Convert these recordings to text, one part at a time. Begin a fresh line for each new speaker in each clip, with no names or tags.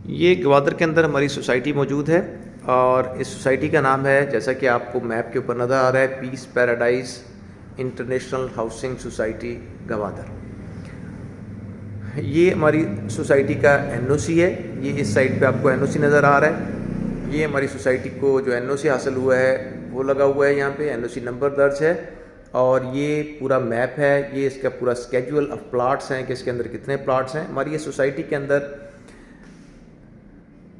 یہ گوادر کے اندر ہماری سوسائٹی موجود ہے اور اس سوسائٹی کا نام ہے، جیسا کہ آپ کو میپ کے اوپر نظر آ رہا ہے، peace paradise international housing society Gwadar. یہ ہماری سوسائٹی کا NOC ہے، یہ اس سائڈ پہ آپ کو NOC نظر آ رہا ہے۔ یہ ہماری سوسائٹی کو جو NOC حاصل ہوا ہے وہ لگا ہوا ہے، یہاں پہ NOC نمبر درج ہے، اور یہ پورا میپ ہے، یہ اس کا پورا اسکیجول آف پلاٹس ہیں کہ اس کے اندر کتنے پلاٹس ہیں۔ ہماری یہ سوسائٹی کے اندر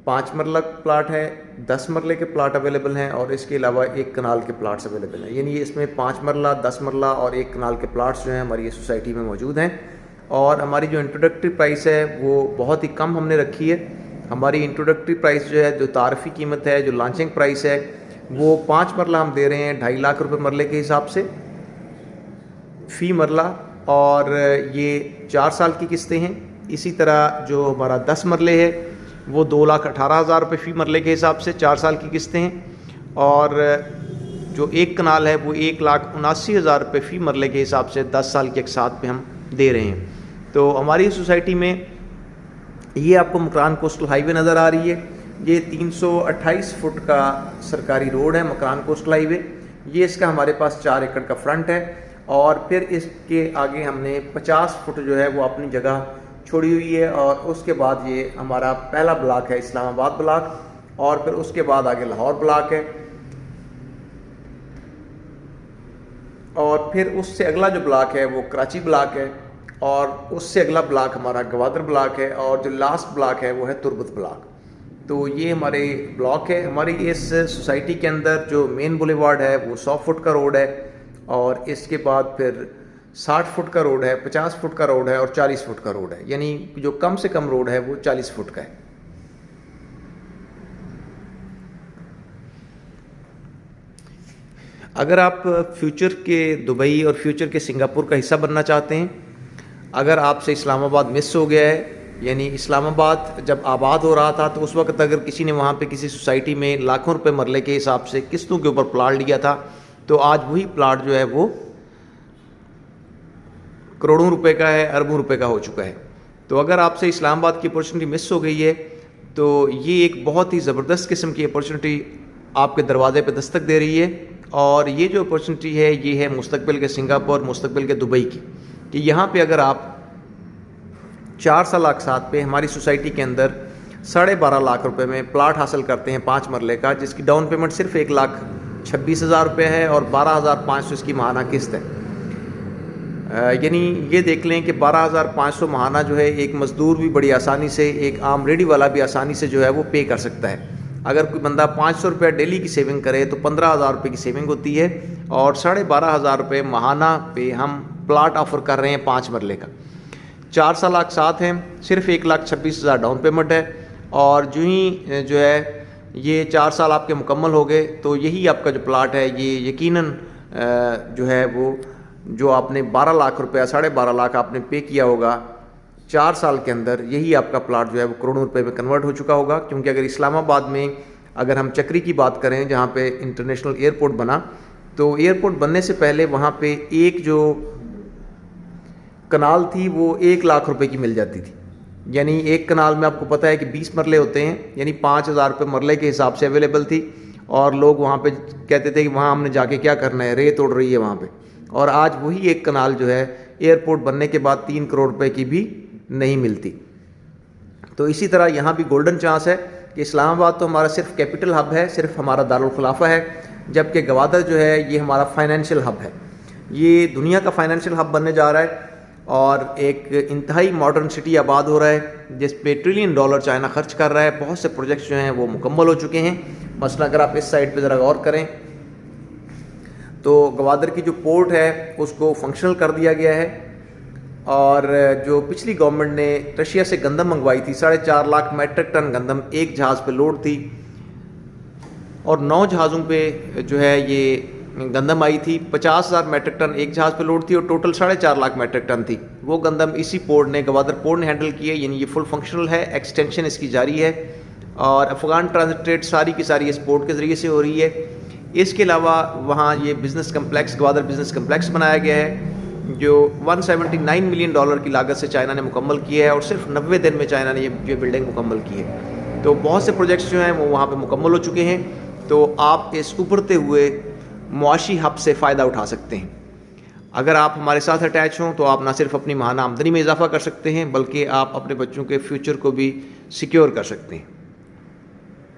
5 مرلہ پلاٹ ہے، 10 مرلے کے پلاٹ اویلیبل ہیں، اور اس کے علاوہ 1 کنال کے پلاٹس اویلیبل ہیں، یعنی اس میں 5 مرلہ، 10 مرلہ اور 1 کنال کے پلاٹس جو ہیں ہماری یہ سوسائٹی میں موجود ہیں۔ اور ہماری جو انٹروڈکٹری پرائس ہے وہ بہت ہی کم ہم نے رکھی ہے۔ ہماری انٹروڈکٹری پرائس جو ہے، جو تعارفی قیمت ہے، جو لانچنگ پرائس ہے، وہ 5 مرلہ ہم دے رہے ہیں 2.5 لاکھ روپے مرلے کے حساب سے فی مرلہ، اور یہ 4 سال کی قسطیں ہیں۔ اسی طرح جو ہمارا 10 مرلے ہے وہ 2,18,000 روپے فی مرلے کے حساب سے 4 سال کی قسطیں ہیں، اور جو 1 کنال ہے وہ 1,79,000 روپے فی مرلے کے حساب سے 10 سال کی اقساط پہ ہم دے رہے ہیں۔ تو ہماری سوسائٹی میں یہ آپ کو مکران کوسٹل ہائی وے نظر آ رہی ہے، یہ 328 فٹ کا سرکاری روڈ ہے مکران کوسٹل ہائی وے۔ یہ اس کا ہمارے پاس 4 ایکڑ کا فرنٹ ہے، اور پھر اس کے آگے ہم نے 50 فٹ جو ہے وہ اپنی جگہ چھوڑی ہوئی ہے، اور اس کے بعد یہ ہمارا پہلا بلاک ہے اسلام آباد بلاک، اور پھر اس کے بعد آگے لاہور بلاک ہے، اور پھر اس سے اگلا جو بلاک ہے وہ کراچی بلاک ہے، اور اس سے اگلا بلاک ہمارا گوادر بلاک ہے، اور جو لاسٹ بلاک ہے وہ ہے تربت بلاک۔ تو یہ ہمارے بلاک ہے۔ ہماری اس سوسائٹی کے اندر جو مین بولیوارڈ ہے وہ 100 فٹ کا روڈ ہے، اور اس کے بعد پھر 60 فٹ کا روڈ ہے، 50 فٹ کا روڈ ہے، اور 40 فٹ کا روڈ ہے، یعنی جو کم سے کم روڈ ہے وہ 40 فٹ کا ہے۔ اگر آپ فیوچر کے دبئی اور فیوچر کے سنگاپور کا حصہ بننا چاہتے ہیں، اگر آپ سے اسلام آباد مس ہو گیا ہے، یعنی اسلام آباد جب آباد ہو رہا تھا تو اس وقت اگر کسی نے وہاں پہ کسی سوسائٹی میں لاکھوں روپے مرلے کے حساب سے قسطوں کے اوپر پلاٹ لیا تھا، تو آج وہی پلاٹ جو ہے وہ کروڑوں روپے کا ہے، اربوں روپے کا ہو چکا ہے۔ تو اگر آپ سے اسلام آباد کی اپورچونٹی مس ہو گئی ہے تو یہ ایک بہت ہی زبردست قسم کی اپورچونٹی آپ کے دروازے پہ دستک دے رہی ہے، اور یہ جو اپورچونٹی ہے یہ ہے مستقبل کے سنگاپور، مستقبل کے دبئی کی، کہ یہاں پہ اگر آپ 4 سال اقساط پہ ہماری سوسائٹی کے اندر 12.5 لاکھ روپے میں پلاٹ حاصل کرتے ہیں 5 مرلے کا، جس کی ڈاؤن پیمنٹ صرف 1,26,000 روپے ہے، اور 12,500 اس کی ماہانہ قسط ہے۔ یعنی یہ دیکھ لیں کہ 12,500 ماہانہ جو ہے ایک مزدور بھی بڑی آسانی سے، ایک عام ریڈی والا بھی آسانی سے جو ہے وہ پے کر سکتا ہے۔ اگر کوئی بندہ 500 روپے ڈیلی کی سیونگ کرے تو 15,000 روپے کی سیونگ ہوتی ہے، اور 12,500 روپے ماہانہ پہ ہم پلاٹ آفر کر رہے ہیں 5 مرلے کا۔ 4 سال اقساط ہیں، صرف 1,26,000 ڈاؤن پیمنٹ ہے، اور جو ہی جو ہے یہ 4 سال آپ کے مکمل ہو گئے تو یہی آپ کا جو پلاٹ ہے یہ یقیناً جو ہے وہ جو آپ نے 12 لاکھ روپیہ، 12.5 لاکھ آپ نے پے کیا ہوگا 4 سال کے اندر، یہی آپ کا پلاٹ جو ہے وہ کروڑوں روپے میں کنورٹ ہو چکا ہوگا۔ کیونکہ اگر اسلام آباد میں اگر ہم چکری کی بات کریں، جہاں پہ انٹرنیشنل ایئرپورٹ بنا، تو ایئرپورٹ بننے سے پہلے وہاں پہ ایک جو کنال تھی وہ 1 لاکھ روپے کی مل جاتی تھی، یعنی ایک کنال میں آپ کو پتہ ہے کہ 20 مرلے ہوتے ہیں، یعنی 5,000 روپے مرلے کے حساب سے اویلیبل تھی، اور لوگ وہاں پہ کہتے تھے کہ وہاں ہم نے جا کے کیا کرنا ہے، ریت اڑ رہی ہے وہاں پہ۔ اور آج وہی ایک کنال جو ہے ایئرپورٹ بننے کے بعد 3 کروڑ روپے کی بھی نہیں ملتی۔ تو اسی طرح یہاں بھی گولڈن چانس ہے کہ اسلام آباد تو ہمارا صرف کیپٹل ہب ہے، صرف ہمارا دارالخلافہ ہے، جبکہ گوادر جو ہے یہ ہمارا فائنینشیل ہب ہے، یہ دنیا کا فائنینشیل ہب بننے جا رہا ہے، اور ایک انتہائی ماڈرن سٹی آباد ہو رہا ہے جس پہ $1 ٹریلین چائنا خرچ کر رہا ہے۔ بہت سے پروجیکٹس جو ہیں وہ مکمل ہو چکے ہیں۔ مثلا اگر آپ اس سائڈ پہ ذرا غور کریں تو گوادر کی جو پورٹ ہے اس کو فنکشنل کر دیا گیا ہے، اور جو پچھلی گورنمنٹ نے رشیا سے گندم منگوائی تھی 4.5 لاکھ میٹرک ٹن گندم ایک جہاز پہ لوڈ تھی، اور 9 جہازوں پہ جو ہے یہ گندم آئی تھی، 50,000 میٹرک ٹن ایک جہاز پہ لوڈ تھی، اور ٹوٹل 4.5 لاکھ میٹرک ٹن تھی۔ وہ گندم اسی پورٹ نے، گوادر پورٹ نے ہینڈل کی ہے، یعنی یہ فل فنکشنل ہے، ایکسٹینشن اس کی جاری ہے، اور افغان ٹرانزٹ ٹریڈ ساری کی ساری اس پورٹ کے ذریعے سے ہو رہی ہے۔ اس کے علاوہ وہاں یہ business complex, Gwadar business complex بنایا گیا ہے، جو $179 ملین کی لاگت سے چائنا نے مکمل کی ہے، اور صرف 90 دن میں چائنا نے یہ بلڈنگ مکمل کی ہے۔ تو بہت سے پروجیکٹس جو ہیں وہ وہاں پہ مکمل ہو چکے ہیں، تو آپ اس ابھرتے ہوئے معاشی ہب سے فائدہ اٹھا سکتے ہیں۔ اگر آپ ہمارے ساتھ اٹیچ ہوں تو آپ نہ صرف اپنی ماہانہ آمدنی میں اضافہ کر سکتے ہیں بلکہ آپ اپنے بچوں کے فیوچر کو بھی سیکیور کر سکتے ہیں۔